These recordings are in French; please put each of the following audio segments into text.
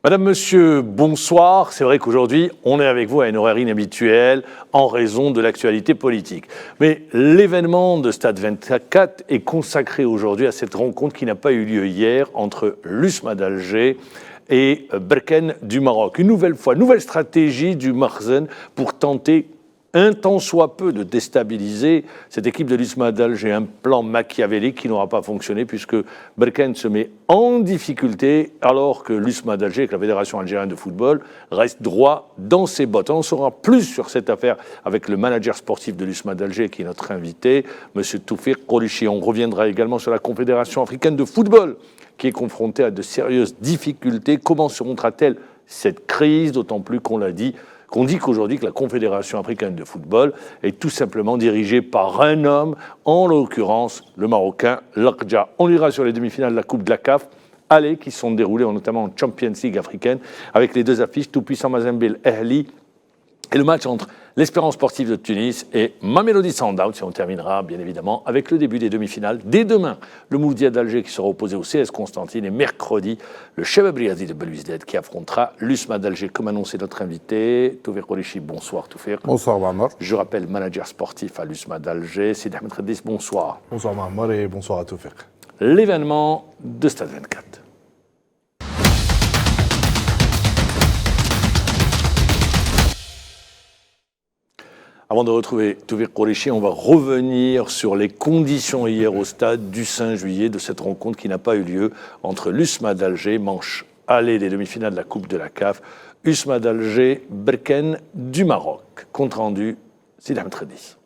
Madame, Monsieur, bonsoir. C'est vrai qu'aujourd'hui, on est avec vous à une horaire inhabituelle en raison de l'actualité politique. Mais l'événement de Stade 24 est consacré aujourd'hui à cette rencontre qui n'a pas eu lieu hier entre l'USMA d'Alger et Berkane du Maroc. Une nouvelle fois, nouvelle stratégie du Makhzen pour tenter un tant soit peu de déstabiliser cette équipe de l'USMA d'Alger, un plan machiavélique qui n'aura pas fonctionné puisque Berkane se met en difficulté alors que l'USMA d'Alger, avec la Fédération algérienne de football, reste droit dans ses bottes. On saura plus sur cette affaire avec le manager sportif de l'USMA d'Alger qui est notre invité, M. Toufiq Kolichi. On reviendra également sur la Confédération africaine de football qui est confrontée à de sérieuses difficultés. Comment surmontera-t-elle cette crise, d'autant plus qu'on dit qu'aujourd'hui que la Confédération africaine de football est tout simplement dirigée par un homme, en l'occurrence le Marocain Lakhdja. On ira sur les demi-finales de la Coupe de la CAF, qui sont déroulées notamment en Champions League africaine, avec les deux affiches, tout-puissant Mazembe Ahli, et le match entre l'Espérance sportive de Tunis et Mamelodi Sundowns. Et on terminera bien évidemment avec le début des demi-finales. Dès demain, le Moudia d'Alger qui sera opposé au CS Constantine et mercredi, le Chebab Riazi de Belouizdad qui affrontera l'USMA d'Alger. Comme annoncé notre invité, Toufiq Kolichi, bonsoir Toufiq. Bonsoir Mahmoud. Je rappelle, manager sportif à l'USMA d'Alger. Sidi Ahmed Khadis, bonsoir. Bonsoir Mahmoud et bonsoir à Toufiq. L'événement de Stade 24. Avant de retrouver Toufiq Kolichi, on va revenir sur les conditions hier au stade du 5 juillet de cette rencontre qui n'a pas eu lieu entre l'USMA d'Alger, manche aller des demi-finales de la Coupe de la CAF, USMA d'Alger, Berkane du Maroc. Compte rendu, Sidi Ahmed Khadis.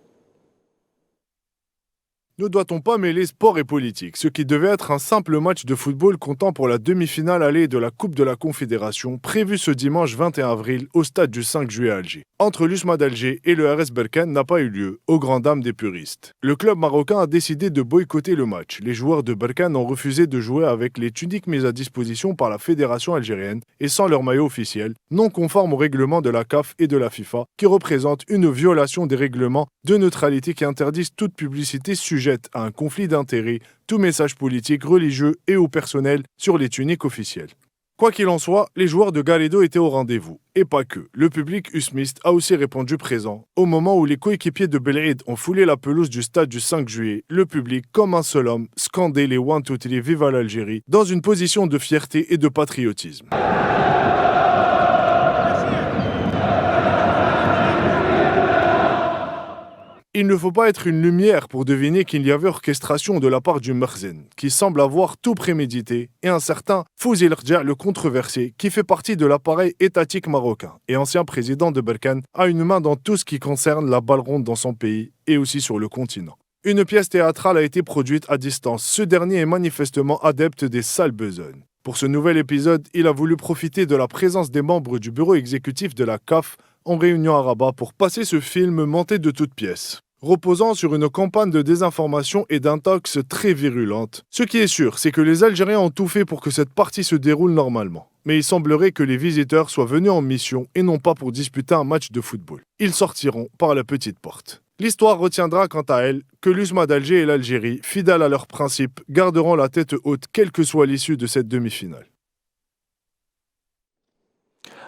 Ne doit-on pas mêler sport et politique? Ce qui devait être un simple match de football comptant pour la demi-finale allée de la Coupe de la Confédération, prévue ce dimanche 21 avril au stade du 5 juillet à Alger, entre l'USMA d'Alger et le RS Berkane n'a pas eu lieu, aux grandes dames des puristes. Le club marocain a décidé de boycotter le match. Les joueurs de Berkane ont refusé de jouer avec les tuniques mises à disposition par la Fédération algérienne et sans leur maillot officiel, non conforme au règlement de la CAF et de la FIFA, qui représente une violation des règlements de neutralité qui interdisent toute publicité sujet à un conflit d'intérêts, tout message politique, religieux et ou personnel sur les tuniques officielles. Quoi qu'il en soit, les joueurs de Garrido étaient au rendez-vous. Et pas que. Le public usmiste a aussi répondu présent. Au moment où les coéquipiers de Belhaïd ont foulé la pelouse du stade du 5 juillet, le public, comme un seul homme, scandait les 1, 2, 3, viva l'Algérie, dans une position de fierté et de patriotisme. Il ne faut pas être une lumière pour deviner qu'il y avait orchestration de la part du Makhzen, qui semble avoir tout prémédité, et un certain Fouzi Lakhdja, le controversé, qui fait partie de l'appareil étatique marocain et ancien président de Berkane, a une main dans tout ce qui concerne la balle ronde dans son pays et aussi sur le continent. Une pièce théâtrale a été produite à distance. Ce dernier est manifestement adepte des sales besognes. Pour ce nouvel épisode, il a voulu profiter de la présence des membres du bureau exécutif de la CAF en réunion à Rabat pour passer ce film monté de toutes pièces, reposant sur une campagne de désinformation et d'intox très virulente. Ce qui est sûr, c'est que les Algériens ont tout fait pour que cette partie se déroule normalement. Mais il semblerait que les visiteurs soient venus en mission et non pas pour disputer un match de football. Ils sortiront par la petite porte. L'histoire retiendra quant à elle que l'USMA d'Alger et l'Algérie, fidèles à leurs principes, garderont la tête haute quelle que soit l'issue de cette demi-finale.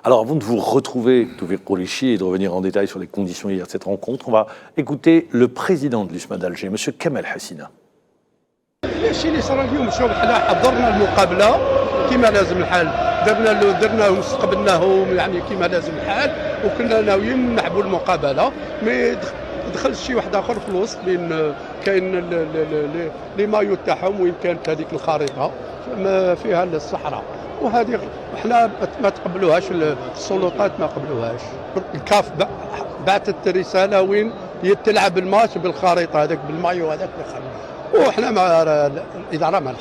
Alors, avant de vous retrouver, Toufiq Kolichi, et de revenir en détail sur les conditions hier de cette rencontre, on va écouter le président de l'USMA d'Alger, M. Kamel Hassina. الشيء اللي صار اليوم شوف حنا حضرنا المقابله كما لازم الحال درناه واستقبلناهم يعني كما لازم الحال وكنا ناويين نلعبوا المقابله مي دخل شي واحد اخر في الوسط بين كاين لي مايو تاعهم وين كانت هذيك الخريطه فيها الصحراء وهذه حنا ما تقبلوهاش السلطات ما قبلوهاش الكاف بعثت رساله وين تلعب الماتش بالخريطه هذاك بالمايو هذاك وحنا مع الاداره ما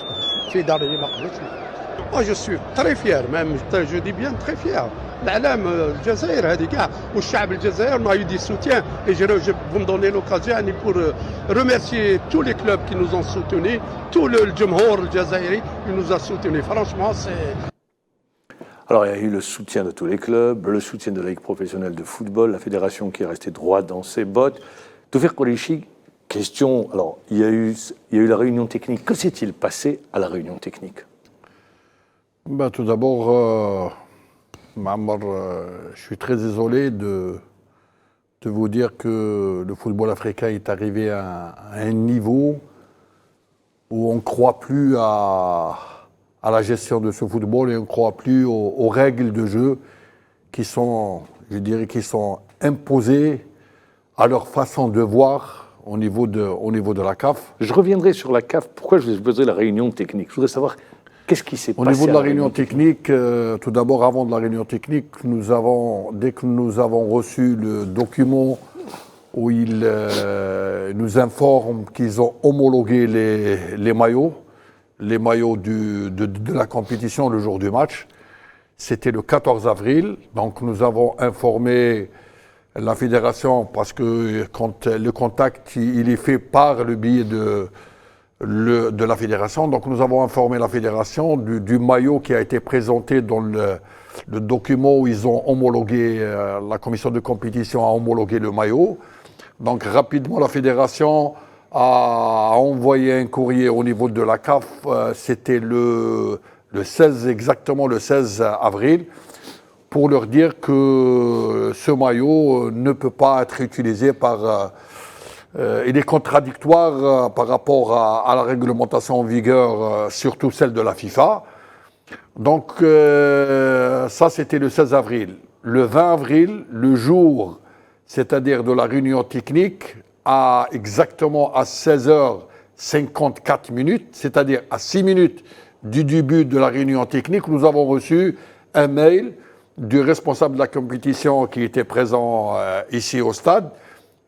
في داري ما قبلتش. جو سوي تري فيير ميم جو دي بيان تري فيير العلام الجزائر هذه كاع والشعب الجزائر ما يدي سوتيان اي جو vous me donner l'occasion يعني pour remercier tous les clubs qui nous ont soutenus tout الجمهور الجزائري qui nous a soutenus franchement c'est. Alors, il y a eu le soutien de tous les clubs, le soutien de la Ligue professionnelle de football, la fédération qui est restée droite dans ses bottes. Toufiq Kolichi, question, alors il y a eu la réunion technique. Que s'est-il passé à la réunion technique? Tout d'abord, Ma'amar, je suis très désolé de vous dire que le football africain est arrivé à un niveau où on ne croit plus à la gestion de ce football et on ne croit plus aux règles de jeu qui sont, je dirais, qui sont imposées à leur façon de voir au niveau de la CAF. Je reviendrai sur la CAF. Pourquoi je vous ai posé la réunion technique? Je voudrais savoir qu'est-ce qui s'est passé. Au niveau de la réunion technique, tout d'abord, avant de la réunion technique, dès que nous avons reçu le document où ils nous informent qu'ils ont homologué les maillots de la compétition le jour du match, c'était le 14 avril. Donc nous avons informé la fédération parce que quand le contact il est fait par le biais de la fédération. Donc nous avons informé la fédération du maillot qui a été présenté dans le document où ils ont homologué, la commission de compétition a homologué le maillot. Donc rapidement la fédération a envoyé un courrier au niveau de la CAF, c'était le 16 avril, pour leur dire que ce maillot ne peut pas être utilisé il est contradictoire par rapport à la réglementation en vigueur, surtout celle de la FIFA. Donc ça c'était le 16 avril. Le 20 avril, le jour, c'est-à-dire de la réunion technique, exactement à 16h54, c'est-à-dire à 6 minutes du début de la réunion technique, nous avons reçu un mail du responsable de la compétition qui était présent ici au stade,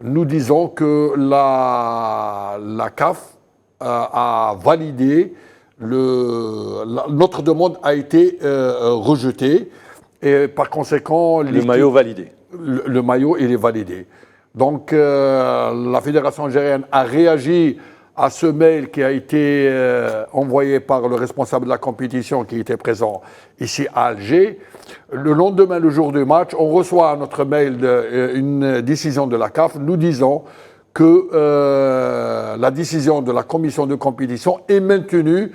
nous disons que la CAF a validé, notre demande a été rejetée et par conséquent... Le maillot validé. Le maillot, il est validé. Donc la fédération algérienne a réagi à ce mail qui a été envoyé par le responsable de la compétition qui était présent ici à Alger. Le lendemain, le jour du match, on reçoit à notre mail une décision de la CAF nous disant que la décision de la commission de compétition est maintenue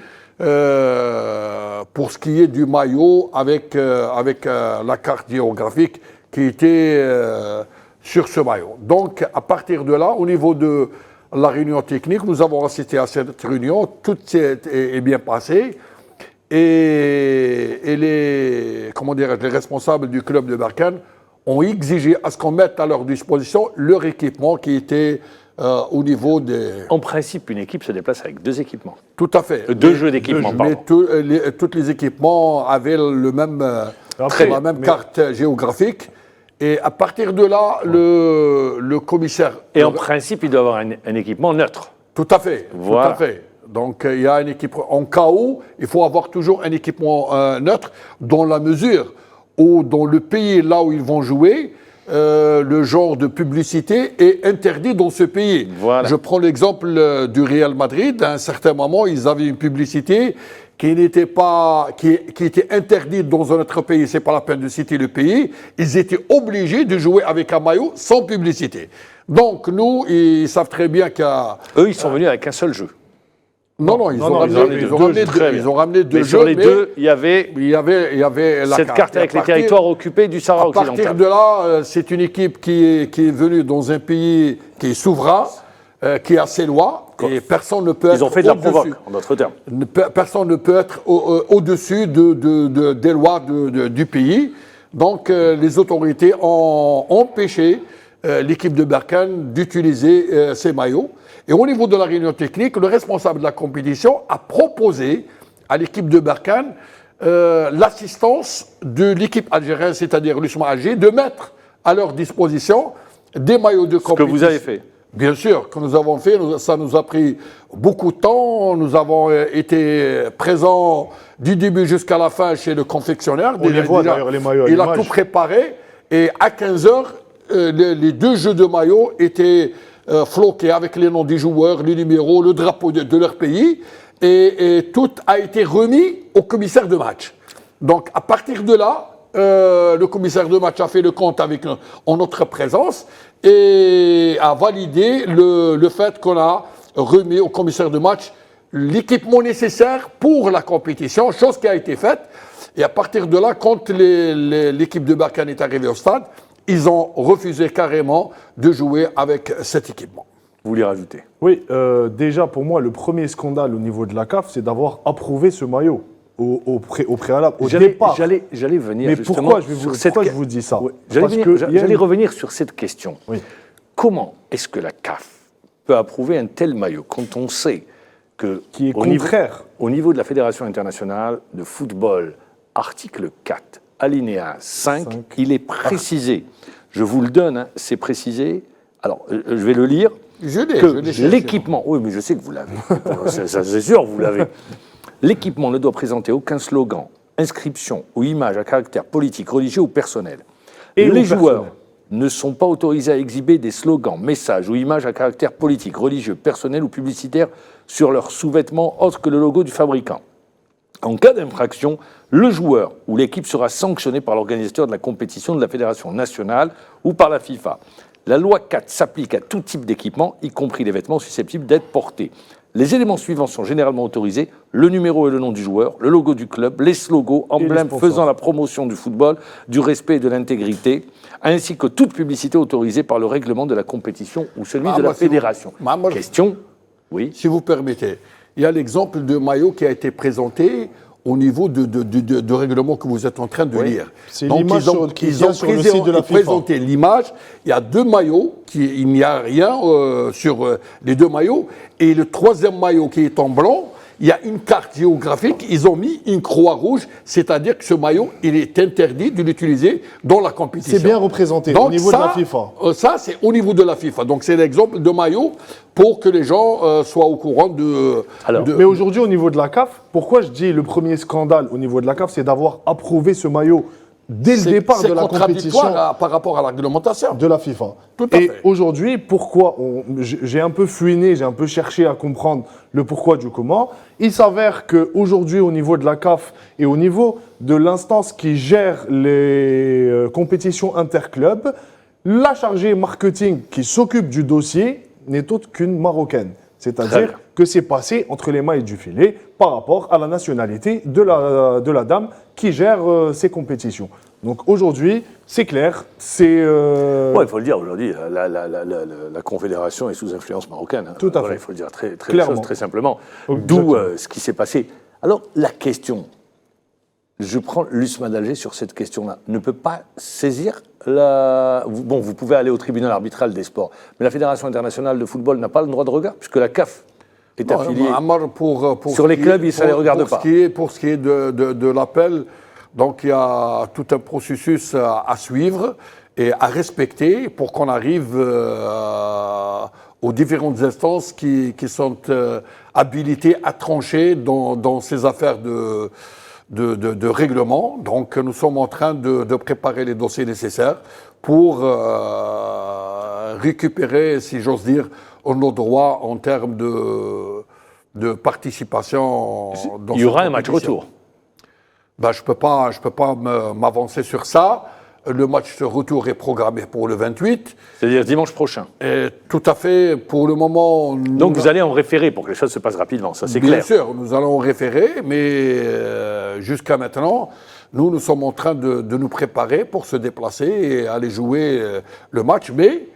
pour ce qui est du maillot avec la carte géographique qui était sur ce maillot. Donc, à partir de là, au niveau de la réunion technique, nous avons assisté à cette réunion, tout est bien passé, et les responsables du club de Berkane ont exigé à ce qu'on mette à leur disposition leur équipement qui était au niveau des... En principe, une équipe se déplace avec 2 équipements. Tout à fait. Deux jeux d'équipement, pardon. Mais tous les équipements avaient la même carte géographique. Et à partir de là, le commissaire... Et en principe, il doit avoir un équipement neutre. Tout à fait. Voilà. Tout à fait. Donc, il y a un équipement... En cas où, il faut avoir toujours un équipement neutre dans la mesure où, dans le pays là où ils vont jouer, le genre de publicité est interdit dans ce pays. Voilà. Je prends l'exemple du Real Madrid. À un certain moment, ils avaient une publicité qui était interdite dans un autre pays, c'est pas la peine de citer le pays, ils étaient obligés de jouer avec un maillot sans publicité. Donc nous, ils savent très bien qu'il y a... Eux, ils sont venus avec un seul jeu. Non, ils ont ramené deux jeux. Sur les deux, il y avait la carte avec les territoires occupés du Sahara occidental. À partir de là, c'est une équipe qui est venue dans un pays qui est souverain, qui a ses lois, et personne ne peut être au-dessus. Ils ont fait de la provoque, en d'autres termes. Personne ne peut être au-dessus des lois du pays. Donc, les autorités ont empêché l'équipe de Berkane d'utiliser ces maillots. Et au niveau de la réunion technique, le responsable de la compétition a proposé à l'équipe de Berkane l'assistance de l'équipe algérienne, c'est-à-dire l'USMA Alger, de mettre à leur disposition des maillots de compétition. Ce que vous avez fait. Bien sûr, que nous avons fait, ça nous a pris beaucoup de temps. Nous avons été présents du début jusqu'à la fin chez le confectionneur. On les voit d'ailleurs, les maillots. Il a tout préparé. Et à 15h, les 2 jeux de maillots étaient floqués avec les noms des joueurs, les numéros, le drapeau de leur pays. Et tout a été remis au commissaire de match. Donc, à partir de là, le commissaire de match a fait le compte en notre présence et a validé le fait qu'on a remis au commissaire de match l'équipement nécessaire pour la compétition, chose qui a été faite. Et à partir de là, quand l'équipe de Berkane est arrivée au stade, ils ont refusé carrément de jouer avec cet équipement. Vous voulez rajouter? Oui, déjà pour moi, le premier scandale au niveau de la CAF, c'est d'avoir approuvé ce maillot au préalable, au départ. J'allais venir Mais justement pourquoi je vous dis ça? Oui, Parce que j'allais revenir sur cette question. Oui. Comment est-ce que la CAF peut approuver un tel maillot quand on sait que Qui est au niveau, contraire. au niveau de la Fédération internationale de football, article 4, alinéa 5, il est précisé, je vous le donne, hein, c'est précisé, alors je vais le lire, Je que l'ai l'équipement, oui mais je sais que vous l'avez, ça c'est sûr vous l'avez, l'équipement ne doit présenter aucun slogan, inscription ou image à caractère politique, religieux ou personnel. Et les ou joueurs personnel. ne sont pas autorisés à exhiber des slogans, messages ou images à caractère politique, religieux, personnel ou publicitaire sur leurs sous-vêtements autres que le logo du fabricant. En cas d'infraction, le joueur ou l'équipe sera sanctionné par l'organisateur de la compétition de la Fédération nationale ou par la FIFA. La loi 4 s'applique à tout type d'équipement, y compris les vêtements susceptibles d'être portés. Les éléments suivants sont généralement autorisés: le numéro et le nom du joueur, le logo du club, les slogans, emblèmes faisant la promotion du football, du respect et de l'intégrité, ainsi que toute publicité autorisée par le règlement de la compétition ou celui de la fédération. Question? Oui. Si vous permettez, il y a l'exemple de maillot qui a été présenté au niveau de règlement que vous êtes en train de lire. C'est l'image qui est sur le site de la FIFA. Présenté l'image, il y a deux maillots, il n'y a rien sur les deux maillots, et le troisième maillot qui est en blanc, il y a une carte géographique, ils ont mis une croix rouge, c'est-à-dire que ce maillot, il est interdit de l'utiliser dans la compétition. C'est bien représenté donc au niveau de la FIFA. Ça, c'est au niveau de la FIFA. Donc, c'est l'exemple de maillot pour que les gens soient au courant de... Mais aujourd'hui, au niveau de la CAF, pourquoi je dis le premier scandale au niveau de la CAF, c'est d'avoir approuvé ce maillot dès le départ de la compétition par rapport à la réglementation de la FIFA. Tout à Et fait. aujourd'hui, pourquoi j'ai un peu fouiné, j'ai un peu cherché à comprendre le pourquoi du comment. Il s'avère qu'aujourd'hui, au niveau de la CAF et au niveau de l'instance qui gère les compétitions interclubs, la chargée marketing qui s'occupe du dossier n'est autre qu'une Marocaine. C'est-à-dire que c'est passé entre les mailles du filet par rapport à la nationalité de la dame qui gère ces compétitions. Donc aujourd'hui, c'est clair, c'est... Ouais, il faut le dire, aujourd'hui, la Confédération est sous influence marocaine. Hein. Tout à fait. Il faut le dire très simplement. Exactement. D'où ce qui s'est passé. Alors, la question, je prends l'USMA d'Alger sur cette question-là, ne peut pas saisir Bon, vous pouvez aller au tribunal arbitral des sports, mais la Fédération internationale de football n'a pas le droit de regard, puisque la CAF est affiliée. Sur les clubs, ça ne les regarde pas. Pour ce qui est de l'appel, donc il y a tout un processus à suivre et à respecter pour qu'on arrive aux différentes instances qui sont habilitées à trancher dans ces affaires de règlement. Donc nous sommes en train de préparer les dossiers nécessaires pour récupérer, si j'ose dire, nos droits en termes de participation dans Il y aura cette un match compétition. retour. Ben, je peux pas m'avancer sur ça. Le match de retour est programmé pour le 28. C'est-à-dire dimanche prochain. Et tout à fait, pour le moment... Donc vous allez en référer pour que les choses se passent rapidement, ça c'est Bien clair. sûr, nous allons référer, mais jusqu'à maintenant, nous sommes en train de nous préparer pour se déplacer et aller jouer le match. Mais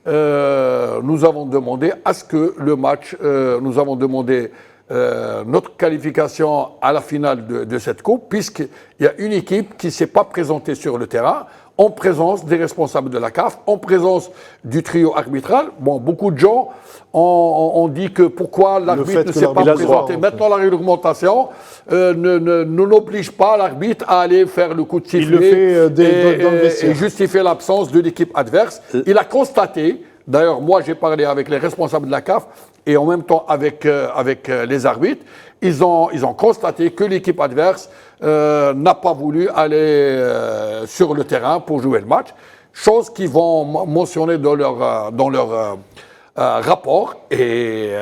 nous avons demandé à ce que le match, nous avons demandé notre qualification à la finale de cette coupe, puisqu'il y a une équipe qui ne s'est pas présentée sur le terrain, en présence des responsables de la CAF, en présence du trio arbitral. Bon, beaucoup de gens ont dit que pourquoi l'arbitre ne s'est pas présenté. Maintenant, la réglementation n'oblige pas l'arbitre à aller faire le coup de sifflet Il le fait dans le vestiaire. et justifier l'absence de l'équipe adverse. Il a constaté, d'ailleurs, moi j'ai parlé avec les responsables de la CAF et en même temps avec les arbitres, ils ont constaté que l'équipe adverse n'a pas voulu aller sur le terrain pour jouer le match, chose qu'ils vont mentionner dans leur rapport. Et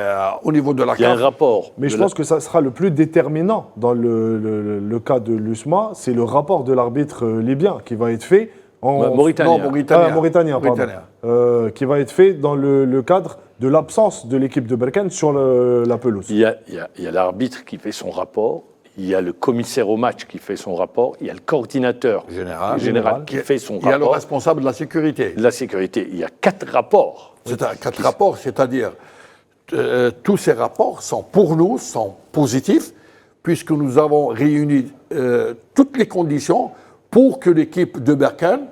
au niveau de la CAF... Il y a un rapport. Mais je pense que ça sera le plus déterminant dans le cas de l'USMA, c'est le rapport de l'arbitre libyen qui va être fait en Mauritanien, qui va être fait dans le cadre de l'absence de l'équipe de Berkane sur la pelouse. Il y a l'arbitre qui fait son rapport, il y a le commissaire au match qui fait son rapport, il y a le coordinateur général qui fait son rapport. Il y a le responsable de la sécurité. De la sécurité. Il y a 4 rapports. Quatre rapports, c'est-à-dire tous ces rapports pour nous sont positifs puisque nous avons réuni toutes les conditions pour que l'équipe de Berkane,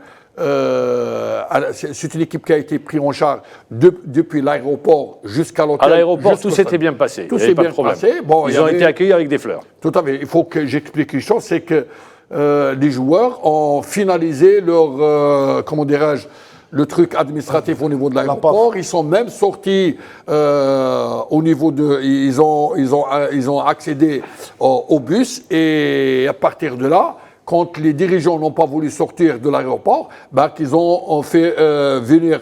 c'est une équipe qui a été prise en charge depuis l'aéroport jusqu'à l'hôtel. À l'aéroport, tout s'était bien passé. Tout s'est bien passé. Bon, ils ont été accueillis avec des fleurs. Tout à fait. Il faut que j'explique une chose, c'est que les joueurs ont finalisé leur, comment dirais-je, le truc administratif au niveau de l'aéroport. Ils sont même sortis au niveau de... Ils ont accédé au bus et à partir de là, quand les dirigeants n'ont pas voulu sortir de l'aéroport, qu'ils ont fait venir...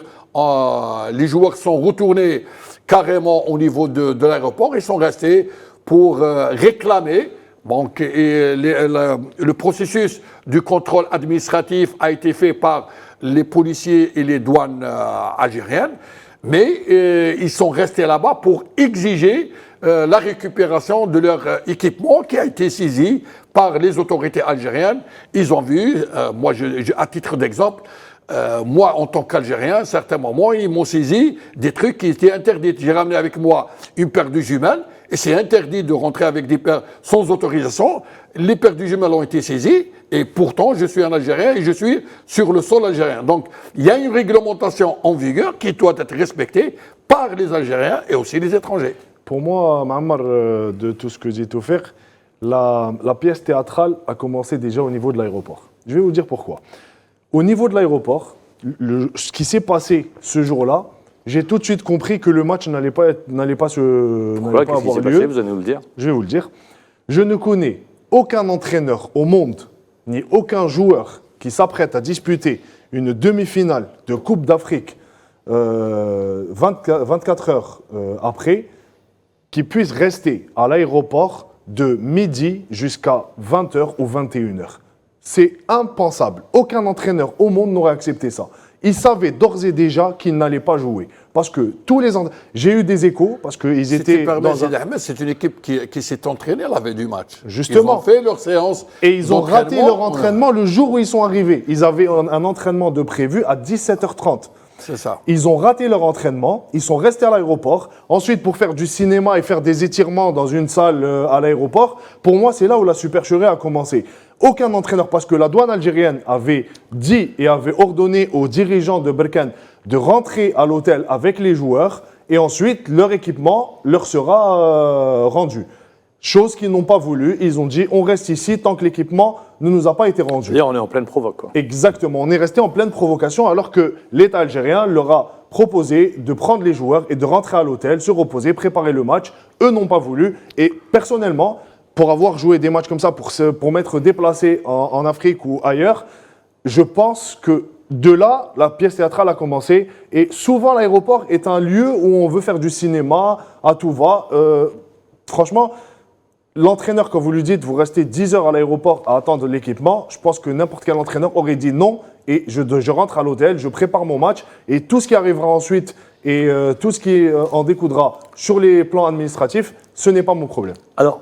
les joueurs sont retournés carrément au niveau de l'aéroport. Ils sont restés pour réclamer. Donc, le processus du contrôle administratif a été fait par les policiers et les douanes algériennes, mais ils sont restés là-bas pour exiger la récupération de leur équipement qui a été saisi par les autorités algériennes. Ils ont vu, moi à titre d'exemple, moi en tant qu'Algérien, à certains moments, ils m'ont saisi des trucs qui étaient interdits. J'ai ramené avec moi une paire de jumelles et c'est interdit de rentrer avec des paires sans autorisation. Les paires de jumelles ont été saisies et pourtant je suis un Algérien et je suis sur le sol algérien. Donc il y a une réglementation en vigueur qui doit être respectée par les Algériens et aussi les étrangers. Pour moi, Ma'ammar, de tout ce que dit Tawfiq, la pièce théâtrale a commencé déjà au niveau de l'aéroport. Je vais vous dire pourquoi. Au niveau de l'aéroport, ce qui s'est passé ce jour-là, j'ai tout de suite compris que le match n'allait pas avoir lieu. Vous allez nous le dire. Je vais vous le dire. Je ne connais aucun entraîneur au monde, ni aucun joueur qui s'apprête à disputer une demi-finale de Coupe d'Afrique 24 heures après, qui puisse rester à l'aéroport de midi jusqu'à 20h ou 21h. C'est impensable. Aucun entraîneur au monde n'aurait accepté ça. Il savait d'ores et déjà qu'il n'allait pas jouer. Parce que tous les j'ai eu des échos, parce qu'ils étaient c'est une équipe qui s'est entraînée la veille du match. Justement. Ils ont fait leur séance. Et ils ont raté leur entraînement le jour où ils sont arrivés. Ils avaient un entraînement de prévu à 17h30. C'est ça. Ils ont raté leur entraînement, ils sont restés à l'aéroport. Ensuite, pour faire du cinéma et faire des étirements dans une salle à l'aéroport, pour moi, c'est là où la supercherie a commencé. Aucun entraîneur, parce que la douane algérienne avait dit et avait ordonné aux dirigeants de Berkane de rentrer à l'hôtel avec les joueurs et ensuite, leur équipement leur sera rendu. Chose qu'ils n'ont pas voulu. Ils ont dit, on reste ici tant que l'équipement ne nous a pas été rendu. D'ailleurs, on est en pleine provoque, quoi. Exactement. On est resté en pleine provocation alors que l'État algérien leur a proposé de prendre les joueurs et de rentrer à l'hôtel, se reposer, préparer le match. Eux n'ont pas voulu. Et personnellement, pour avoir joué des matchs comme ça, pour m'être déplacé en Afrique ou ailleurs, je pense que de là, la pièce théâtrale a commencé. Et souvent, l'aéroport est un lieu où on veut faire du cinéma à tout va. Franchement, l'entraîneur, quand vous lui dites, vous restez 10 heures à l'aéroport à attendre l'équipement, je pense que n'importe quel entraîneur aurait dit non et je rentre à l'hôtel, je prépare mon match et tout ce qui arrivera ensuite et tout ce qui en découdra sur les plans administratifs, ce n'est pas mon problème. Alors,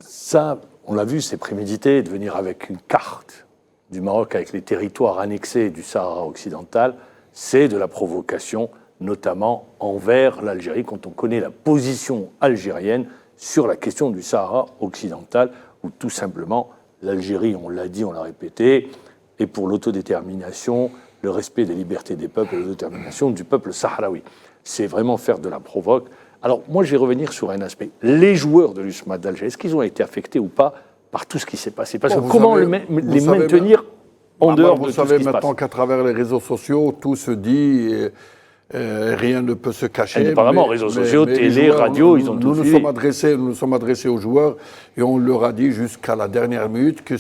ça, on l'a vu, c'est prémédité de venir avec une carte du Maroc avec les territoires annexés du Sahara occidental, c'est de la provocation, notamment envers l'Algérie, quand on connaît la position algérienne sur la question du Sahara occidental, où tout simplement l'Algérie, on l'a dit, on l'a répété, est pour l'autodétermination, le respect des libertés des peuples et l'autodétermination du peuple sahraoui. C'est vraiment faire de la provoque. Alors moi, je vais revenir sur un aspect. Les joueurs de l'USMA d'Alger, est-ce qu'ils ont été affectés ou pas par tout ce qui s'est passé? Parce que comment les maintenir en dehors de tout ce qui se passe? Vous savez maintenant qu'à travers les réseaux sociaux, tout se dit... rien ne peut se cacher. Apparemment, réseaux sociaux, télé, radio, ils ont tout suivi. Nous nous sommes adressés aux joueurs et on leur a dit jusqu'à la dernière minute que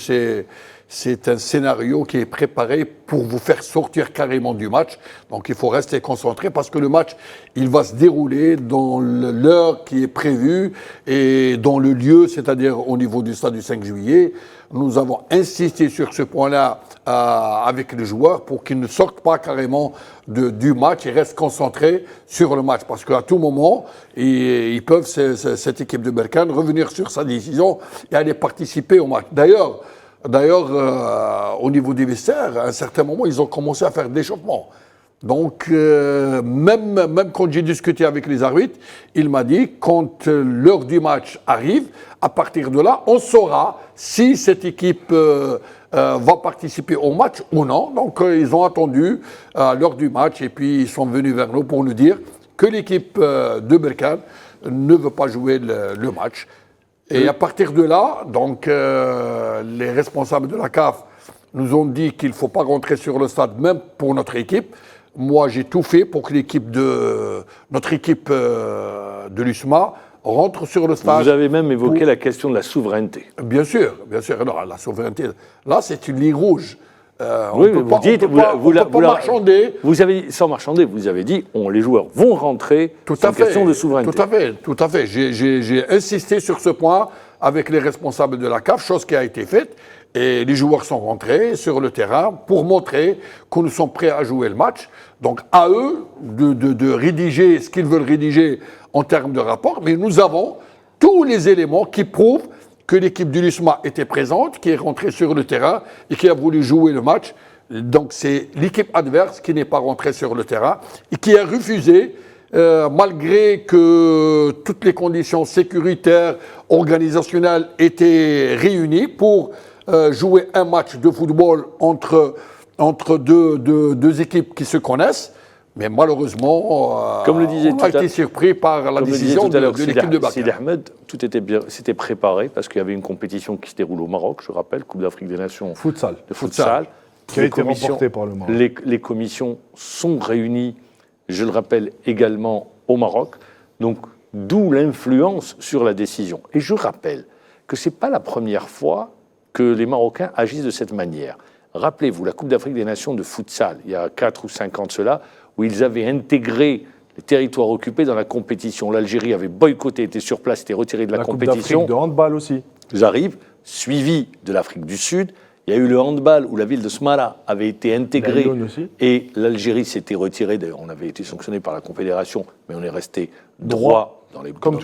c'est un scénario qui est préparé pour vous faire sortir carrément du match. Donc il faut rester concentré parce que le match, il va se dérouler dans l'heure qui est prévue et dans le lieu, c'est-à-dire au niveau du stade du 5 juillet. Nous avons insisté sur ce point-là avec les joueurs pour qu'ils ne sortent pas carrément du match et restent concentrés sur le match. Parce qu'à tout moment, ils peuvent, cette équipe de Berkane, revenir sur sa décision et aller participer au match. D'ailleurs, au niveau des vestiaires, à un certain moment, ils ont commencé à faire de l'échauffement. Donc, même quand j'ai discuté avec les arbitres, il m'a dit, quand l'heure du match arrive, à partir de là, on saura si cette équipe va participer au match ou non. Donc, ils ont attendu l'heure du match et puis ils sont venus vers nous pour nous dire que l'équipe de Berkane ne veut pas jouer le match. Et à partir de là, donc, les responsables de la CAF nous ont dit qu'il ne faut pas rentrer sur le stade, même pour notre équipe. Moi, j'ai tout fait pour que notre équipe de l'USMA rentre sur le stade. Vous avez même évoqué la question de la souveraineté. Bien sûr. Alors, la souveraineté, là, c'est une ligne rouge. Oui, mais vous dites, vous pas marchander. Vous avez, sans marchander, vous avez dit, les joueurs vont rentrer. C'est une question de souveraineté. Tout à fait. J'ai insisté sur ce point avec les responsables de la CAF, chose qui a été faite. Et les joueurs sont rentrés sur le terrain pour montrer que nous sommes prêts à jouer le match. Donc à eux de rédiger ce qu'ils veulent rédiger en termes de rapport. Mais nous avons tous les éléments qui prouvent que l'équipe du LUSMA était présente, qui est rentrée sur le terrain et qui a voulu jouer le match. Donc c'est l'équipe adverse qui n'est pas rentrée sur le terrain et qui a refusé, malgré que toutes les conditions sécuritaires, organisationnelles étaient réunies pour jouer un match de football entre deux équipes qui se connaissent. Mais malheureusement, comme le disait on a été surpris par la décision de l'équipe de Berkane. Sidi Ahmed, tout était bien, c'était préparé parce qu'il y avait une compétition qui se déroule au Maroc, je rappelle, Coupe d'Afrique des Nations de futsal, qui a été remportée par le Maroc. Les commissions sont réunies, je le rappelle, également au Maroc, donc d'où l'influence sur la décision. Et je rappelle que ce n'est pas la première fois que les Marocains agissent de cette manière. Rappelez-vous, la Coupe d'Afrique des Nations de futsal, il y a 4 ou 5 ans de cela, où ils avaient intégré les territoires occupés dans la compétition. L'Algérie avait boycotté, était sur place, était retirée de la compétition. La Coupe d'Afrique de handball aussi. Ils arrivent, suivi de l'Afrique du Sud. Il y a eu le handball où la ville de Smara avait été intégrée et l'Algérie s'était retirée. On avait été sanctionné par la Confédération, mais on est resté droit dans les bottes, comme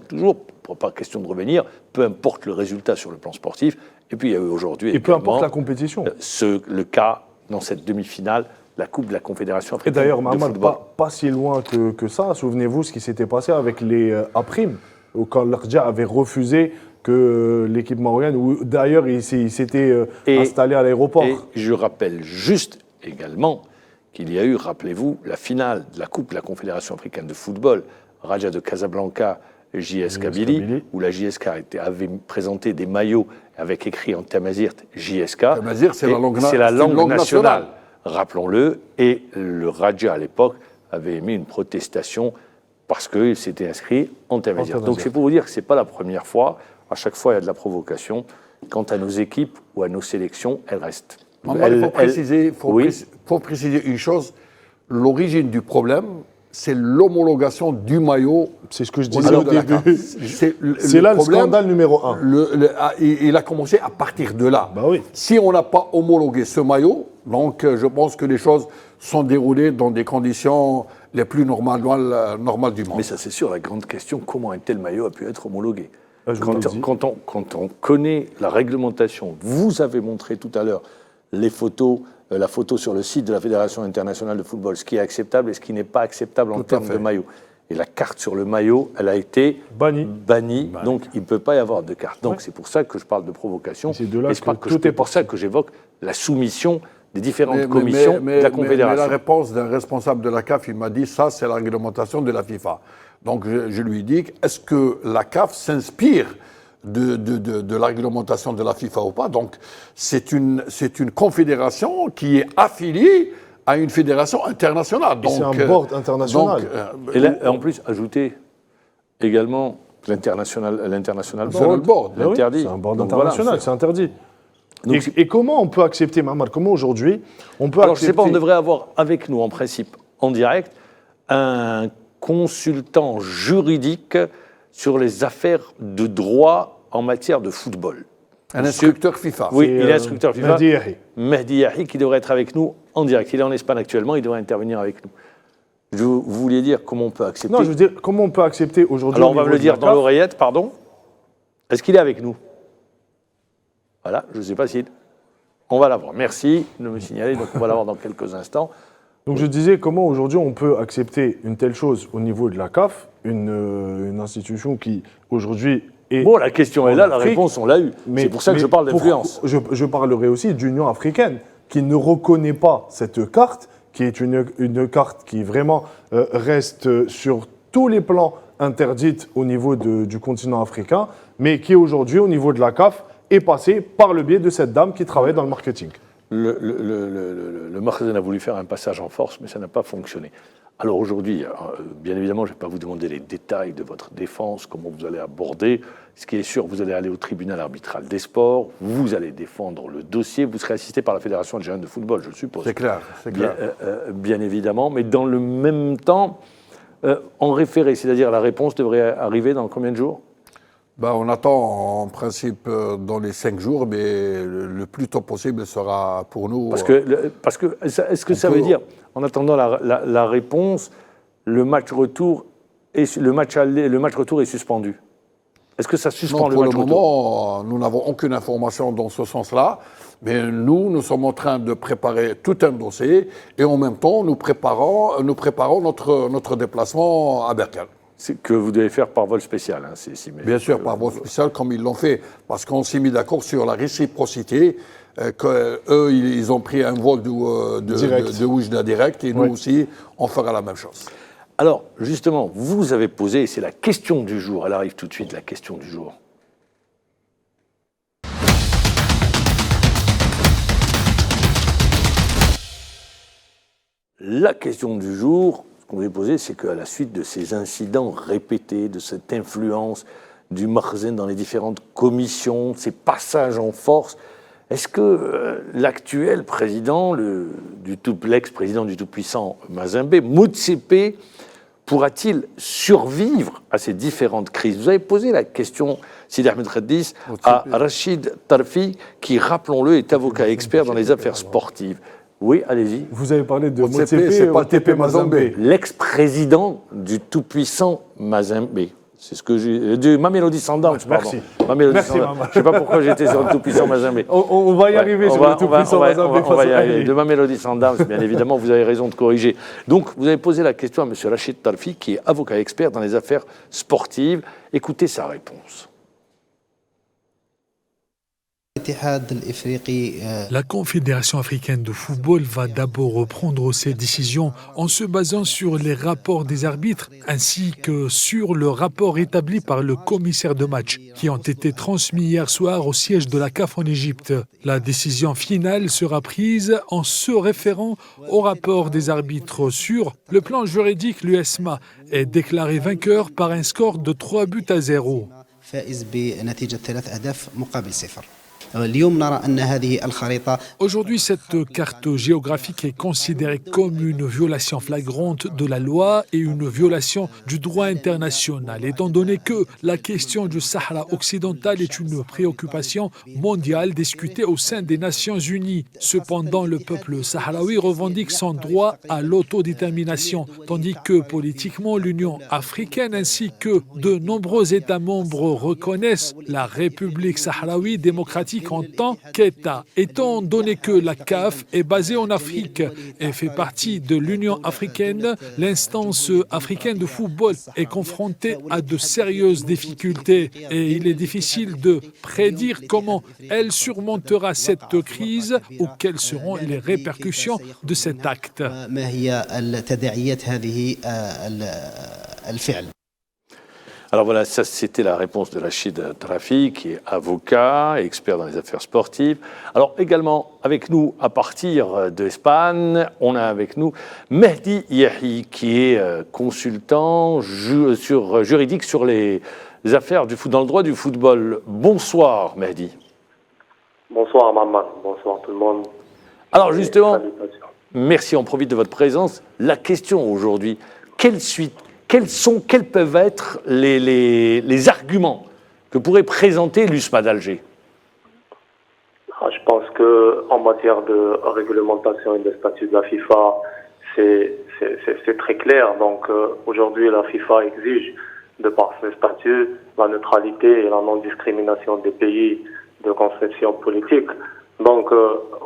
toujours. Pas question de revenir, peu importe le résultat sur le plan sportif. Et puis il y a eu aujourd'hui. Et peu importe la compétition. Le cas dans cette demi-finale, la Coupe de la Confédération africaine. Et d'ailleurs, Mohamed, pas si loin que ça. Souvenez-vous ce qui s'était passé avec les A-Prime, quand l'Arja avait refusé que l'équipe marocaine, où d'ailleurs il s'était installé à l'aéroport. Et je rappelle juste également qu'il y a eu, rappelez-vous, la finale de la Coupe de la Confédération africaine de football, Raja de Casablanca, JS Kabylie, où la JSK avait présenté des maillots avec écrit en tamazirt JSK. Tamazirt, c'est la langue nationale, rappelons-le. Et le Raja, à l'époque, avait émis une protestation parce qu'il s'était inscrit en tamazirt. Donc c'est pour vous dire que ce n'est pas la première fois. À chaque fois, il y a de la provocation. Quant à nos équipes ou à nos sélections, elles restent. Il faut préciser une chose. L'origine du problème, c'est l'homologation du maillot. C'est ce que je disais au début. C'est là le scandale numéro 1. Il a commencé à partir de là. Bah oui. Si on n'a pas homologué ce maillot, donc je pense que les choses sont déroulées dans des conditions les plus normales du monde. Mais ça, c'est sûr, la grande question, comment un tel maillot a pu être homologué ? Quand on connaît la réglementation, vous avez montré tout à l'heure les photos, la photo sur le site de la Fédération internationale de football, ce qui est acceptable et ce qui n'est pas acceptable en termes de maillot. Et la carte sur le maillot, elle a été bannie. Donc il ne peut pas y avoir de carte. Donc c'est pour ça que je parle de provocation. C'est pour ça que j'évoque la soumission des différentes commissions de la Confédération. Mais la réponse d'un responsable de la CAF, il m'a dit ça, c'est la réglementation de la FIFA. Donc je lui dis, est-ce que la CAF s'inspire de la réglementation de la FIFA ou pas? Donc c'est une confédération qui est affiliée à une fédération internationale. C'est un board international. Et là, en plus, ajouter également l'international board, l'interdit. C'est un board international, c'est interdit. Donc, Et comment on peut accepter, Mohamed, comment aujourd'hui on peut alors, accepter... je ne sais pas, on devrait avoir avec nous, en principe, en direct, un consultant juridique sur les affaires de droit en matière de football. Un instructeur FIFA. Oui, C'est, il est instructeur FIFA. Mehdi Yahi. Mehdi Yahi, qui devrait être avec nous en direct. Il est en Espagne actuellement, il devrait intervenir avec nous. Vous vouliez dire comment on peut accepter... Non, je veux dire, comment on peut accepter aujourd'hui... Alors, au on va me niveau le de dire la dans CAF, l'oreillette, pardon. Est-ce qu'il est avec nous? Voilà, je ne sais pas s'il... On va l'avoir. Merci de me signaler, donc on va l'avoir dans quelques instants. Donc je disais, comment aujourd'hui on peut accepter une telle chose au niveau de la CAF, une institution qui aujourd'hui est... Bon, la question est en là, la Afrique, réponse, on l'a eue. C'est pour ça que je parle d'influence. Je parlerai aussi d'Union africaine, qui ne reconnaît pas cette carte, qui est une carte qui vraiment reste sur tous les plans interdite au niveau du continent africain, mais qui aujourd'hui, au niveau de la CAF, est passée par le biais de cette dame qui travaille dans le marketing. Le Makhzen a voulu faire un passage en force, mais ça n'a pas fonctionné. Alors aujourd'hui, bien évidemment, je ne vais pas vous demander les détails de votre défense, comment vous allez aborder. Ce qui est sûr, vous allez aller au tribunal arbitral des sports, vous allez défendre le dossier, vous serez assisté par la Fédération algérienne de football, je suppose. C'est clair, c'est clair. Bien évidemment, mais dans le même temps, en référé, c'est-à-dire la réponse devrait arriver dans combien de jours? On attend en principe dans les 5 jours, mais le plus tôt possible sera pour nous. Parce que est-ce que ça veut dire, en attendant la réponse, le match retour est suspendu? Est-ce que ça suspend le match retour? Pour le moment, nous n'avons aucune information dans ce sens-là, mais nous sommes en train de préparer tout un dossier et en même temps, nous préparons notre déplacement à Berkane. C'est que vous devez faire par vol spécial. Hein, Bien sûr, par vol spécial, comme ils l'ont fait, parce qu'on s'est mis d'accord sur la réciprocité, qu'eux, ils ont pris un vol de Oujda direct, et nous aussi, on fera la même chose. Alors, justement, vous avez posé, et c'est la question du jour, elle arrive tout de suite, la question du jour. La question du jour, ce qu'on voulait poser, c'est qu'à la suite de ces incidents répétés, de cette influence du Makhzen dans les différentes commissions, ces passages en force, est-ce que l'actuel président, l'ex-président du tout-puissant Mazembe, Motsepe, pourra-t-il survivre à ces différentes crises? Vous avez posé la question, Sidi Ahmed Khaddis, à Rachid Tarfi, qui, rappelons-le, est avocat expert dans les affaires sportives. Oui, allez-y. Vous avez parlé de Motsepe, Motsepe, c'est pas Tepe Mazembe. L'ex-président du tout-puissant Mazembe. C'est ce que j'ai... Du Mamelodi Sundowns, pardon. Merci. Merci, je ne sais pas pourquoi j'étais sur le tout-puissant Mazembe. On va y arriver sur le tout-puissant Mazembe. On va y arriver. De Mamelodi Sundowns, bien évidemment, vous avez raison de corriger. Donc, vous avez posé la question à M. Rachid Tarfi, qui est avocat expert dans les affaires sportives. Écoutez sa réponse. La Confédération africaine de football va d'abord reprendre ses décisions en se basant sur les rapports des arbitres ainsi que sur le rapport établi par le commissaire de match qui ont été transmis hier soir au siège de la CAF en Égypte. La décision finale sera prise en se référant au rapport des arbitres sur le plan juridique. L'USMA est déclaré vainqueur par un score de 3-0. Aujourd'hui, cette carte géographique est considérée comme une violation flagrante de la loi et une violation du droit international, étant donné que la question du Sahara occidental est une préoccupation mondiale discutée au sein des Nations Unies. Cependant, le peuple sahraoui revendique son droit à l'autodétermination, tandis que politiquement, l'Union africaine ainsi que de nombreux États membres reconnaissent la République sahraoui démocratique en tant qu'État. Étant donné que la CAF est basée en Afrique et fait partie de l'Union africaine, l'instance africaine de football est confrontée à de sérieuses difficultés et il est difficile de prédire comment elle surmontera cette crise ou quelles seront les répercussions de cet acte. Alors voilà, ça c'était la réponse de Rachid Tarfi, qui est avocat et expert dans les affaires sportives. Alors également avec nous, à partir d'Espagne, on a avec nous Mehdi Yahi, qui est consultant juridique sur les affaires dans le droit du football. Bonsoir Mehdi. Bonsoir Maman, bonsoir tout le monde. Alors justement, Salutations. merci, on profite de votre présence. La question aujourd'hui, quelle suite, quels peuvent être les arguments que pourrait présenter l'USMA d'Alger? Je pense qu'en matière de réglementation et de statut de la FIFA, c'est très clair. Donc aujourd'hui, la FIFA exige, de par ce statut, la neutralité et la non-discrimination des pays de conception politique. Donc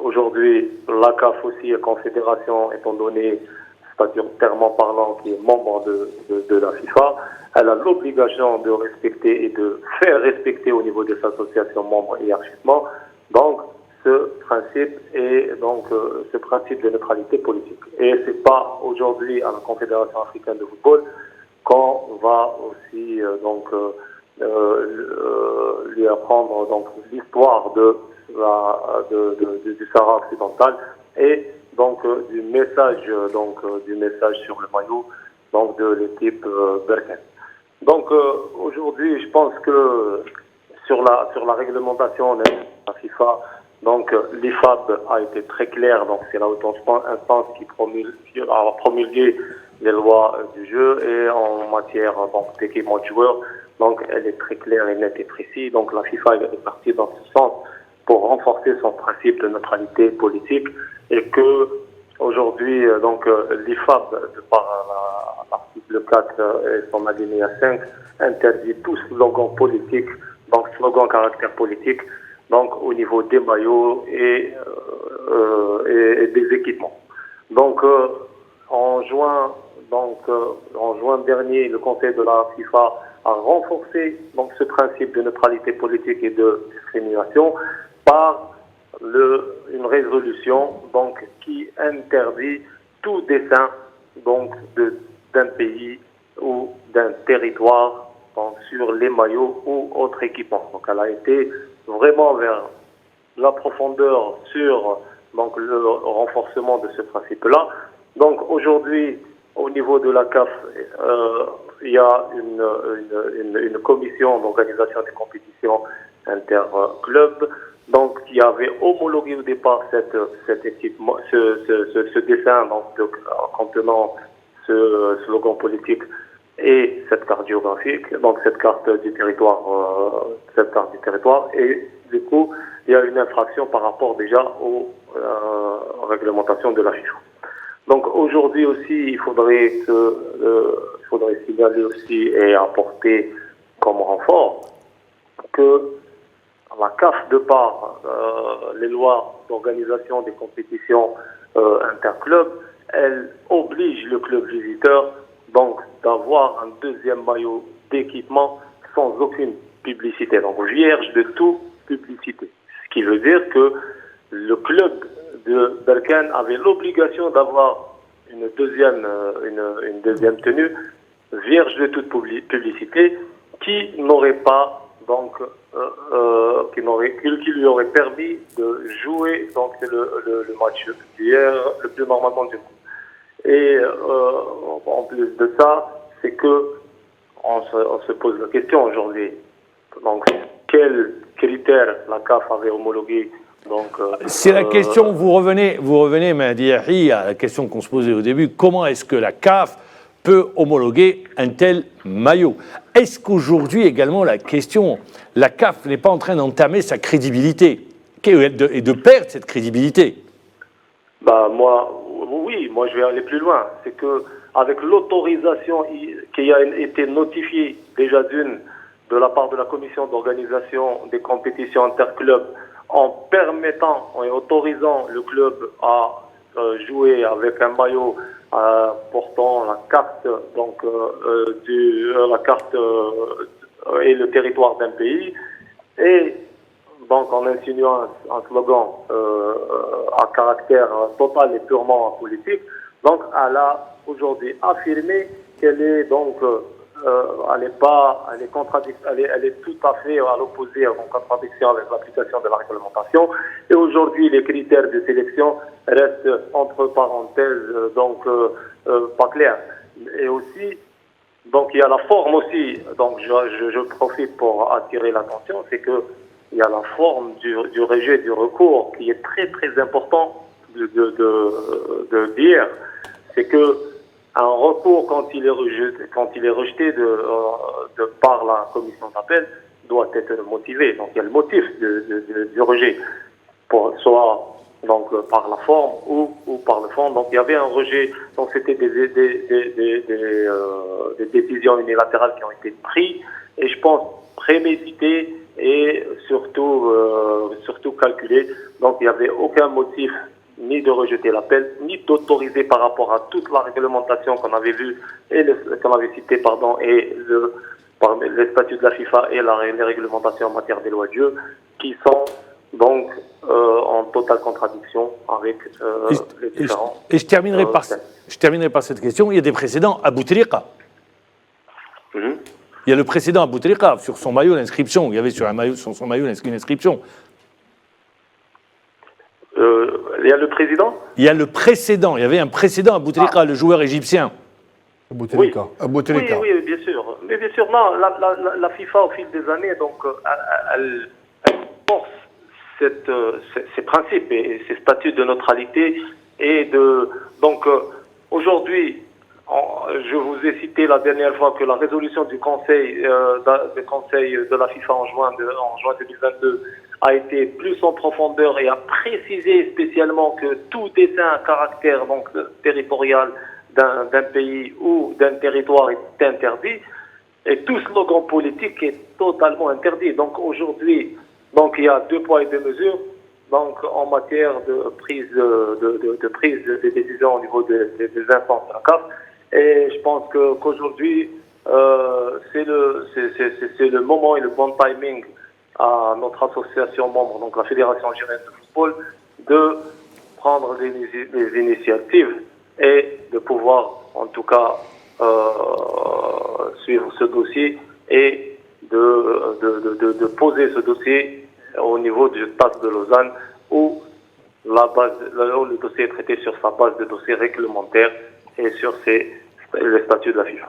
aujourd'hui, la CAF aussi est confédération, étant donné statutairement parlant, qui est membre de la FIFA, elle a l'obligation de respecter et de faire respecter au niveau des associations membres hiérarchiquement, donc ce principe de neutralité politique. Et c'est pas aujourd'hui à la Confédération africaine de football qu'on va aussi lui apprendre donc l'histoire du Sahara occidental et donc du message sur le maillot donc de l'équipe Berkane. Donc aujourd'hui, je pense que sur la réglementation de la FIFA, donc l'IFAB a été très clair. Donc c'est la haute instance qui a promulgué les lois du jeu et en matière d'équipement de joueurs, donc elle est très claire et nette et précise. Donc la FIFA est partie dans ce sens pour renforcer son principe de neutralité politique et que aujourd'hui l'IFAB, de par l'article 4 et son alinéa 5, interdit tout slogan politique, donc slogan caractère politique, donc au niveau des maillots et des équipements. Donc en juin dernier, le Conseil de la FIFA a renforcé donc ce principe de neutralité politique et de discrimination par une résolution donc qui interdit tout dessin donc d'un pays ou d'un territoire donc, sur les maillots ou autres équipements. Donc elle a été vraiment vers la profondeur sur donc le renforcement de ce principe-là. Donc aujourd'hui, au niveau de la CAF, il y a une commission d'organisation des compétitions interclubs, donc qui avait homologué au départ cet équipement, ce dessin donc contenant ce slogan politique et cette carte géographique, donc cette carte du territoire, et du coup il y a une infraction par rapport déjà aux réglementations de la FIFA. Donc aujourd'hui aussi, il faudrait signaler aussi et apporter comme renfort que la CAF, de par les lois d'organisation des compétitions interclubs, elle oblige le club visiteur donc d'avoir un deuxième maillot d'équipement sans aucune publicité, donc vierge de toute publicité. Ce qui veut dire que le club de Berkane avait l'obligation d'avoir une deuxième tenue vierge de toute publicité qui n'aurait pas donc qui lui aurait permis de jouer donc le match d'hier le plus normalement du monde. Et en plus de ça, c'est que on se pose la question aujourd'hui. Donc quels critères la CAF avait homologué? C'est la question, vous revenez Mehdi Yahi, à la question qu'on se posait au début, comment est-ce que la CAF peut homologuer un tel maillot? Est-ce qu'aujourd'hui également la CAF n'est pas en train d'entamer sa crédibilité et de perdre cette crédibilité? Moi je vais aller plus loin. C'est que avec l'autorisation qui a été notifiée déjà de la part de la commission d'organisation des compétitions interclubs, en permettant et autorisant le club à jouer avec un maillot portant la carte et le territoire d'un pays, et donc en insinuant un slogan à caractère total et purement politique, donc elle a aujourd'hui affirmé qu'elle est donc elle est tout à fait à l'opposé, en contradiction avec l'application de la réglementation. Et aujourd'hui, les critères de sélection restent entre parenthèses, pas clairs. Et aussi, donc il y a la forme aussi. Donc je profite pour attirer l'attention, c'est que il y a la forme du rejet du recours qui est très très important de dire. C'est que un recours, quand il est rejeté par la commission d'appel, doit être motivé. Donc il y a le motif du rejet, soit donc par la forme ou par le fond. Donc il y avait un rejet. Donc c'était des décisions unilatérales qui ont été prises, et je pense préméditées et surtout calculées. Donc il n'y avait aucun motif ni de rejeter l'appel, ni d'autoriser par rapport à toute la réglementation qu'on avait vue et qu'on avait citée, et les statuts de la FIFA et les réglementations en matière des lois de jeu, qui sont donc en totale contradiction avec les différents. Et je terminerai par cette question. Il y a des précédents à Bouteflika. Il y a le précédent à Bouteflika sur son maillot l'inscription. Il y avait sur son maillot une inscription. Il y a le président. Il y a le précédent. Il y avait un précédent à Bouteflika, le joueur égyptien. Bouteflika. Oui, bien sûr. Mais bien sûr, non. La FIFA, au fil des années, donc, elle force ces principes et ces statuts de neutralité donc aujourd'hui, je vous ai cité la dernière fois que la résolution du Conseil de la FIFA en juin 2022 a été plus en profondeur et a précisé spécialement que tout dessin à caractère donc territorial d'un pays ou d'un territoire est interdit, et tout slogan politique est totalement interdit. Donc aujourd'hui, donc il y a 2 poids et 2 mesures. Donc en matière de prise des décisions au niveau des instances de la CAF, et je pense qu'aujourd'hui c'est le moment et le bon timing à notre association membre, donc la Fédération algérienne de football, de prendre des initiatives et de pouvoir en tout cas suivre ce dossier et de poser ce dossier au niveau du stade de Lausanne, où le dossier est traité sur sa base de dossiers réglementaires et sur les statuts de la FIFA.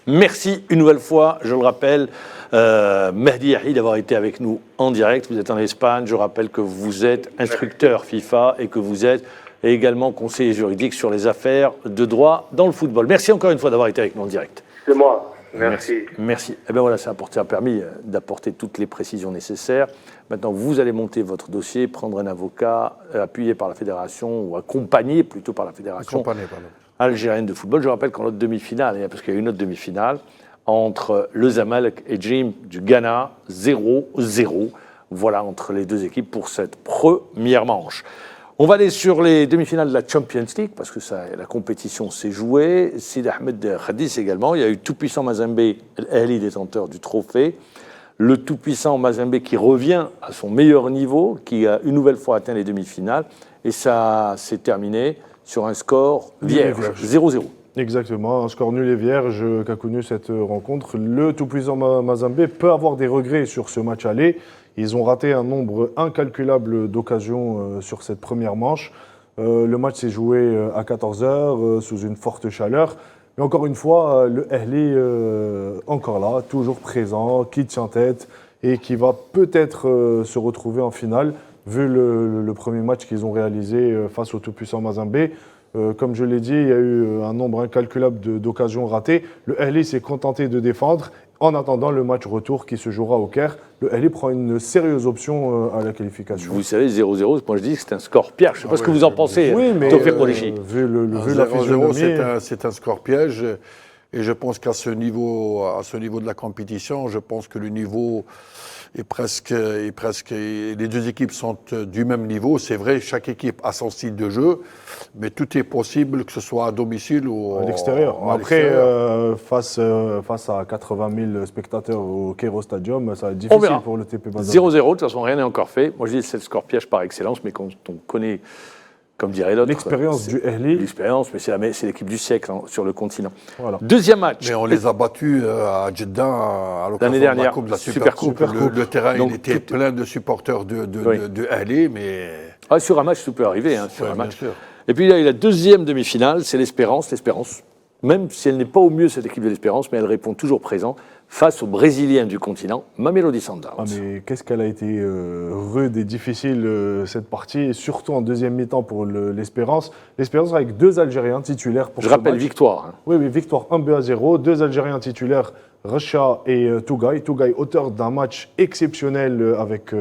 Merci une nouvelle fois, je le rappelle, Mehdi Yahi d'avoir été avec nous en direct. Vous êtes en Espagne, je rappelle que vous êtes instructeur FIFA et que vous êtes également conseiller juridique sur les affaires de droit dans le football. Merci encore une fois d'avoir été avec nous en direct. C'est moi. Merci. Et bien voilà, ça a permis d'apporter toutes les précisions nécessaires. Maintenant, vous allez monter votre dossier, prendre un avocat appuyé par la fédération, ou accompagné plutôt par la fédération algérienne de football. Je rappelle qu'en autre demi-finale, parce qu'il y a une autre demi-finale, entre le Zamalek et Jim du Ghana, 0-0. Voilà, entre les deux équipes pour cette première manche. On va aller sur les demi-finales de la Champions League, parce que la compétition s'est jouée. Sid Ahmed Khadis également. Il y a eu tout-puissant Mazembe, l'Ahli détenteur du trophée. Le tout-puissant Mazembe qui revient à son meilleur niveau, qui a une nouvelle fois atteint les demi-finales. Et ça s'est terminé sur un score vierge, 0-0. Exactement, un score nul et vierge qu'a connu cette rencontre. Le tout-puissant Mazembe peut avoir des regrets sur ce match aller. Ils ont raté un nombre incalculable d'occasions sur cette première manche. Le match s'est joué à 14h sous une forte chaleur. Mais encore une fois, le Ahli, encore là, toujours présent, qui tient tête et qui va peut-être se retrouver en finale, vu le premier match qu'ils ont réalisé face au tout-puissant Mazembe. Comme je l'ai dit, il y a eu un nombre incalculable d'occasions ratées. Le Ahli s'est contenté de défendre. En attendant le match retour qui se jouera au Caire, le Ahli prend une sérieuse option à la qualification. Vous savez, 0-0, moi je dis que c'est un score piège. Je ne sais pas ce que vous en pensez. Oui, mais vu la physionomie, c'est un score piège. Et je pense qu'à ce niveau de la compétition, je pense que le niveau est presque les deux équipes sont du même niveau. C'est vrai, chaque équipe a son style de jeu, mais tout est possible, que ce soit à domicile ou à l'extérieur. Après, face à 80 000 spectateurs au Cairo Stadium, ça va être difficile pour le TP Mazembe. 0-0, de toute façon, rien n'est encore fait. Moi, je dis que c'est le score piège par excellence, mais quand on connaît, comme dirait l'autre, l'expérience du Ahli. L'expérience, mais c'est l'équipe du siècle sur le continent. Voilà. Deuxième match. Mais on les a battus à Jeddah à l'occasion de la Coupe de la Supercoupe. Le terrain il était plein de supporters de Ahli, mais... Sur un match, tout peut arriver. Sur un match. Bien sûr. Et puis, il y a la deuxième demi-finale, c'est l'Espérance. L'Espérance, même si elle n'est pas au mieux, cette équipe de l'Espérance, mais elle répond toujours présent face aux Brésiliens du continent, Mamelodi Sundowns. Ah mais qu'est-ce qu'elle a été rude et difficile cette partie, et surtout en deuxième mi-temps pour l'Espérance. L'Espérance avec 2 Algériens titulaires pour Je ce rappelle match. victoire. Hein. Oui, victoire 1-0, 2 Algériens titulaires, Racha et Tougaï. Tougaï, auteur d'un match exceptionnel avec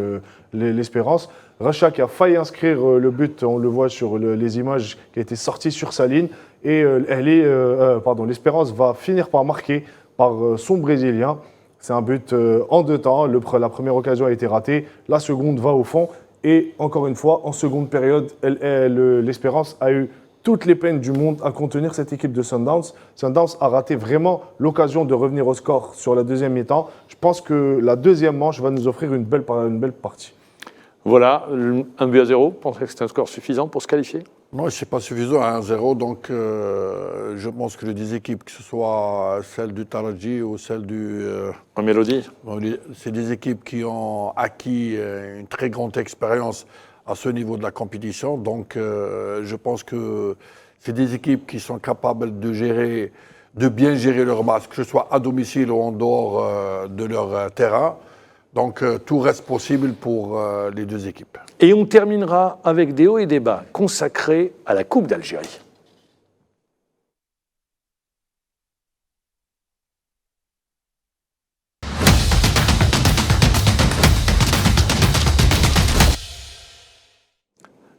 l'Espérance. Racha qui a failli inscrire le but, on le voit sur les images, qui a été sorti sur sa ligne. Et l'Espérance va finir par marquer par son Brésilien. C'est un but en 2 temps. La première occasion a été ratée, la seconde va au fond. Et encore une fois, en seconde période, l'Espérance a eu toutes les peines du monde à contenir cette équipe de Sundowns. Sundowns a raté vraiment l'occasion de revenir au score sur la deuxième mi-temps. Je pense que la deuxième manche va nous offrir une belle partie. Voilà, 1-0. Vous pensez que c'est un score suffisant pour se qualifier? Non, ce n'est pas suffisant à 1-0. Donc, je pense que les 2 équipes, que ce soit celle du Taraji ou celle du Mamelodi, c'est des équipes qui ont acquis une très grande expérience à ce niveau de la compétition. Donc, je pense que c'est des équipes qui sont capables de bien gérer leur match, que ce soit à domicile ou en dehors de leur terrain. Donc, tout reste possible pour les 2 équipes. Et on terminera avec des hauts et des bas consacrés à la Coupe d'Algérie.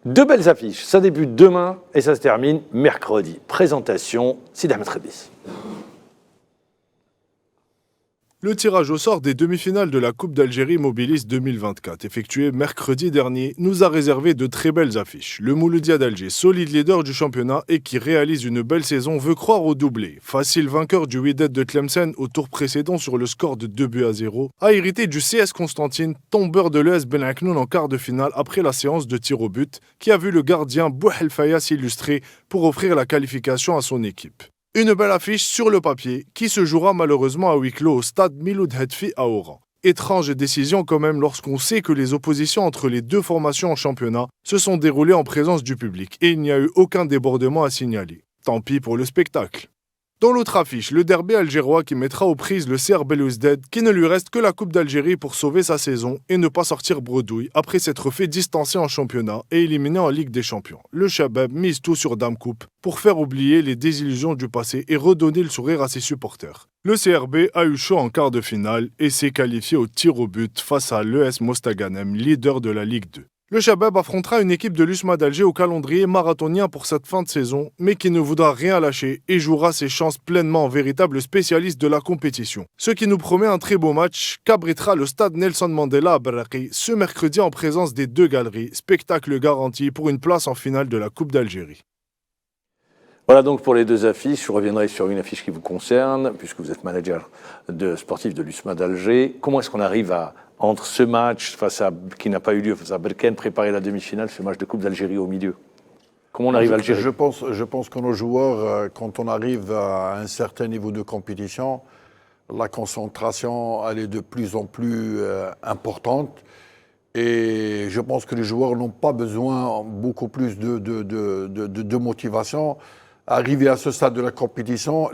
Deux belles affiches, ça débute demain et ça se termine mercredi. Présentation, Sid Ahmed Khabis. Le tirage au sort des demi-finales de la Coupe d'Algérie Mobilis 2024, effectué mercredi dernier, nous a réservé de très belles affiches. Le Mouloudia d'Alger, solide leader du championnat et qui réalise une belle saison, veut croire au doublé. Facile vainqueur du Wydad de Tlemcen au tour précédent sur le score de 2-0, a hérité du CS Constantine, tombeur de l'ES Ben Aknoun en quart de finale après la séance de tir au but, qui a vu le gardien Bouhel Faya s'illustrer pour offrir la qualification à son équipe. Une belle affiche sur le papier qui se jouera malheureusement à huis clos au stade Miloud Hedfi à Oran. Étrange décision quand même lorsqu'on sait que les oppositions entre les 2 formations en championnat se sont déroulées en présence du public et il n'y a eu aucun débordement à signaler. Tant pis pour le spectacle. Dans l'autre affiche, le derby algérois qui mettra aux prises le CR Belouizdad qui ne lui reste que la Coupe d'Algérie pour sauver sa saison et ne pas sortir bredouille après s'être fait distancer en championnat et éliminé en Ligue des Champions. Le Chabab mise tout sur Dame Coupe pour faire oublier les désillusions du passé et redonner le sourire à ses supporters. Le CRB a eu chaud en quart de finale et s'est qualifié au tir au but face à l'ES Mostaganem, leader de la Ligue 2. Le Chabab affrontera une équipe de l'USMA d'Alger au calendrier marathonien pour cette fin de saison, mais qui ne voudra rien lâcher et jouera ses chances pleinement en véritable spécialiste de la compétition. Ce qui nous promet un très beau match qu'abritera le stade Nelson Mandela à Baraki ce mercredi en présence des 2 galeries, spectacle garanti pour une place en finale de la Coupe d'Algérie. Voilà donc pour les 2 affiches. Je reviendrai sur une affiche qui vous concerne, puisque vous êtes manager sportif de l'USMA d'Alger. Comment est-ce qu'on arrive entre ce match qui n'a pas eu lieu face à Berkane, préparer la demi-finale, ce match de Coupe d'Algérie au milieu? Comment on arrive à le gérer? Je pense que nos joueurs, quand on arrive à un certain niveau de compétition, la concentration elle est de plus en plus importante. Et je pense que les joueurs n'ont pas besoin beaucoup plus de motivation. Arriver à ce stade de la compétition,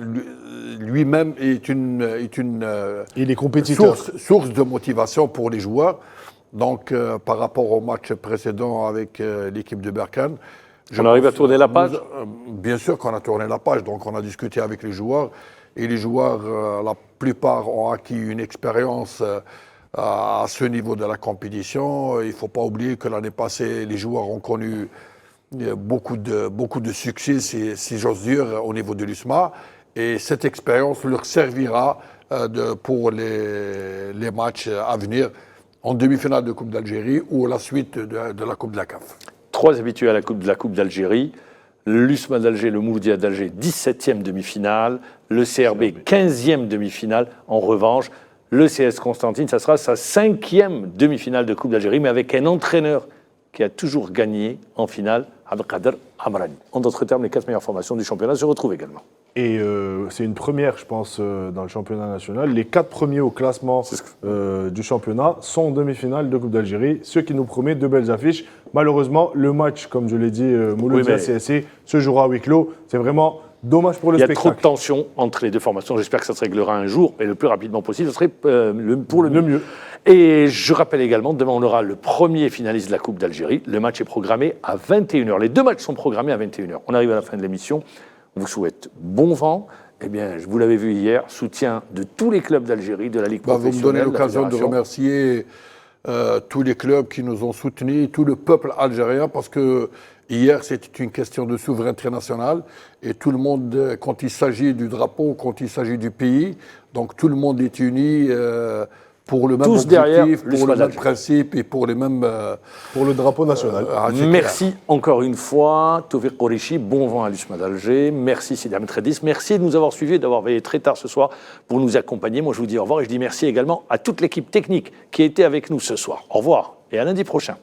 lui-même est Il est compétiteur. source de motivation pour les joueurs. Donc, par rapport au match précédent avec l'équipe de Berkane, on arrive à tourner la page? Bien sûr qu'on a tourné la page. Donc, on a discuté avec les joueurs. Et les joueurs, la plupart ont acquis une expérience à ce niveau de la compétition. Il ne faut pas oublier que l'année passée, les joueurs ont connu beaucoup de succès, si j'ose dire, au niveau de l'USMA. Et cette expérience leur servira pour les matchs à venir en demi-finale de Coupe d'Algérie ou la suite de la Coupe de la CAF. 3 habitués à la Coupe d'Algérie. L'USMA d'Alger, le Mouloudia d'Alger, 17e demi-finale. Le CRB, 15e demi-finale. En revanche, le CS Constantine, ça sera sa 5e demi-finale de Coupe d'Algérie, mais avec un entraîneur qui a toujours gagné en finale, Abdelkader Amrani. En d'autres termes, les 4 meilleures formations du championnat se retrouvent également. Et c'est une première, je pense, dans le championnat national. Les 4 premiers au classement du championnat sont en demi-finale de Coupe d'Algérie, ce qui nous promet de belles affiches. Malheureusement, le match, comme je l'ai dit, Mouloudia CSC, se jouera à huis clos. C'est vraiment Dommage pour le Il y a spectacle. trop de tensions entre les deux formations. J'espère que ça se réglera un jour et le plus rapidement possible. Ce serait pour le mieux. Et je rappelle également, demain on aura le premier finaliste de la Coupe d'Algérie. Le match est programmé à 21h. Les deux matchs sont programmés à 21h. On arrive à la fin de l'émission. On vous souhaite bon vent. Eh bien, vous l'avez vu hier, soutien de tous les clubs d'Algérie, de la Ligue professionnelle. Vous me donnez l'occasion de remercier tous les clubs qui nous ont soutenus, tout le peuple algérien, parce que hier, c'était une question de souveraineté nationale. Et tout le monde, quand il s'agit du drapeau, quand il s'agit du pays, donc tout le monde est uni pour le même tous objectif, pour le même principe et pour les mêmes... pour le drapeau national. Merci encore une fois, Tawfiq Kourichi, bon vent à l'USMA d'Alger. Merci Sidi Ahmed Redis. Merci de nous avoir suivis et d'avoir veillé très tard ce soir pour nous accompagner. Moi, je vous dis au revoir et je dis merci également à toute l'équipe technique qui a été avec nous ce soir. Au revoir et à lundi prochain.